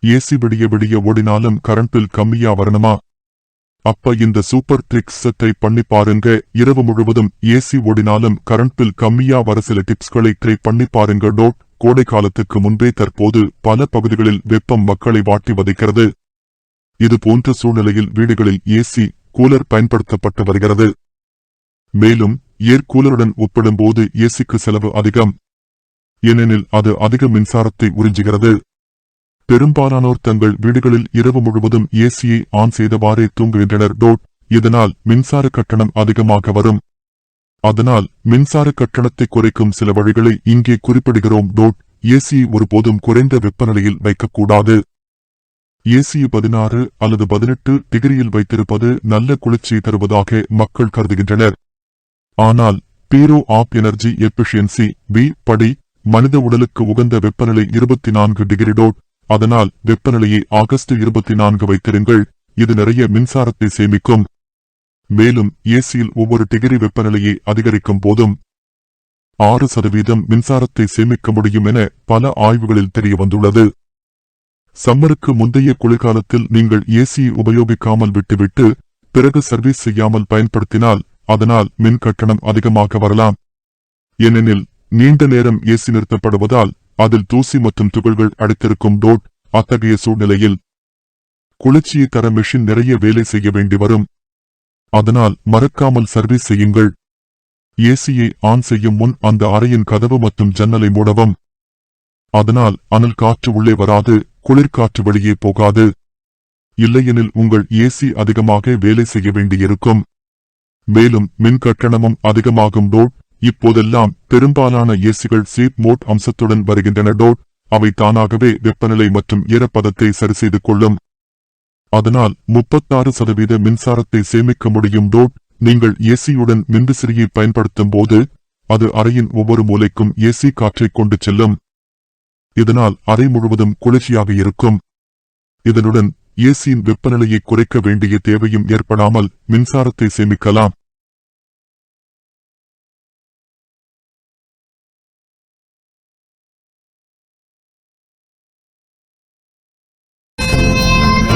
AC விடிய விடிய ஓடினாலும் கரண்ட் பில் கம்மியா வரணுமா? அப்ப இந்த சூப்பர் ட்ரிக்ஸ் ட்ரை பண்ணி பாருங்க. இரவு முழுவதும் ஏசி ஓடினாலும் கரண்ட் பில் கம்மியா வர சில டிப்ஸ்களை ட்ரை பண்ணி பாருங்க. கோடை காலத்துக்கு முன்பே தற்போது பல பகுதிகளில் வெப்பம் மக்களை வாட்டி வதைக்கிறது. இது போன்ற சூழ்நிலையில் வீடுகளில் ஏசி, கூலர் பயன்படுத்தப்பட்டு வருகிறது. மேலும் ஏர் கூலருடன் ஒப்பிடும்போது ஏசிக்கு செலவு அதிகம். ஏனெனில் அது அதிக மின்சாரத்தை உறிஞ்சுகிறது. பெரும்பாலானோர் தங்கள் வீடுகளில் இரவு முழுவதும் ஏசியை ஆன் செய்தவாறே தூங்குகின்றனர். இதனால் மின்சார கட்டணம் அதிகமாக வரும். அதனால் மின்சார கட்டணத்தை குறைக்கும் சில வழிகளை இங்கே குறிப்பிடுகிறோம். ஏசியை ஒருபோதும் குறைந்த வெப்பநிலையில் வைக்கக்கூடாது. ஏசியை 16 அல்லது 18 டிகிரியில் வைத்திருப்பது நல்ல குளிர்ச்சியை தருவதாக மக்கள் கருதுகின்றனர். ஆனால் பீரோ ஆப் எனர்ஜி எஃபிஷியன்சி படி மனித உடலுக்கு உகந்த வெப்பநிலை 24 டிகிரி. அதனால் வெப்பநிலையை ஆகஸ்ட் 24 வைத்திருங்கள். இது நிறைய மின்சாரத்தை சேமிக்கும். மேலும் ஏசியில் ஒவ்வொரு டிகிரி வெப்பநிலையை அதிகரிக்கும் போதும் 6% மின்சாரத்தை சேமிக்க முடியும் என பல ஆய்வுகளில் தெரிய வந்துள்ளது. சம்மருக்கு முந்தைய குளிர்காலத்தில் நீங்கள் ஏசியை உபயோகிக்காமல் விட்டுவிட்டு பிறகு சர்வீஸ் செய்யாமல் பயன்படுத்தினால் அதனால் மின் கட்டணம் அதிகமாக வரலாம். ஏனெனில் நீண்ட நேரம் ஏசி நிறுத்தப்படுவதால் அதில் தூசி மற்றும் துகள்கள் அடைத்திருக்கும். அத்தகைய சூழ்நிலையில் குளிர்ச்சியை தர மெஷின் நிறைய வேலை செய்ய வேண்டி வரும். அதனால் மறக்காமல் சர்வீஸ் செய்யுங்கள். ஏசியை ஆன் செய்யும் முன் அந்த அறையின் கதவு மற்றும் ஜன்னலை மூடவும். அதனால் அனல் காற்று உள்ளே வராது, குளிர்காற்று வெளியே போகாது. இல்லையெனில் உங்கள் ஏசி அதிகமாக வேலை செய்ய வேண்டியிருக்கும். மேலும் மின் கட்டணமும் அதிகமாகும். இப்போதெல்லாம் பெரும்பாலான ஏசிகள் ஸ்லீப் மோட் அம்சத்துடன் வருகின்றன. அவை தானாகவே வெப்பநிலை மற்றும் ஈரப்பதத்தை சரிசெய்து கொள்ளும். அதனால் 36% மின்சாரத்தை சேமிக்க முடியும். நீங்கள் ஏசியுடன் மின்விசிறியை பயன்படுத்தும் போது அது அறையின் ஒவ்வொரு மூலைக்கும் ஏசி காற்றை கொண்டு செல்லும். இதனால் அறை முழுவதும் குளிர்ச்சியாக இருக்கும். இதனுடன் ஏசியின் வெப்பநிலையை குறைக்க வேண்டிய தேவையும் ஏற்படாமல் மின்சாரத்தை சேமிக்கலாம்.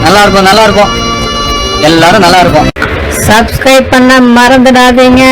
நல்லா இருக்கும். எல்லாரும் நல்லா இருக்கும். சப்ஸ்கிரைப் பண்ண மறந்துடாதீங்க.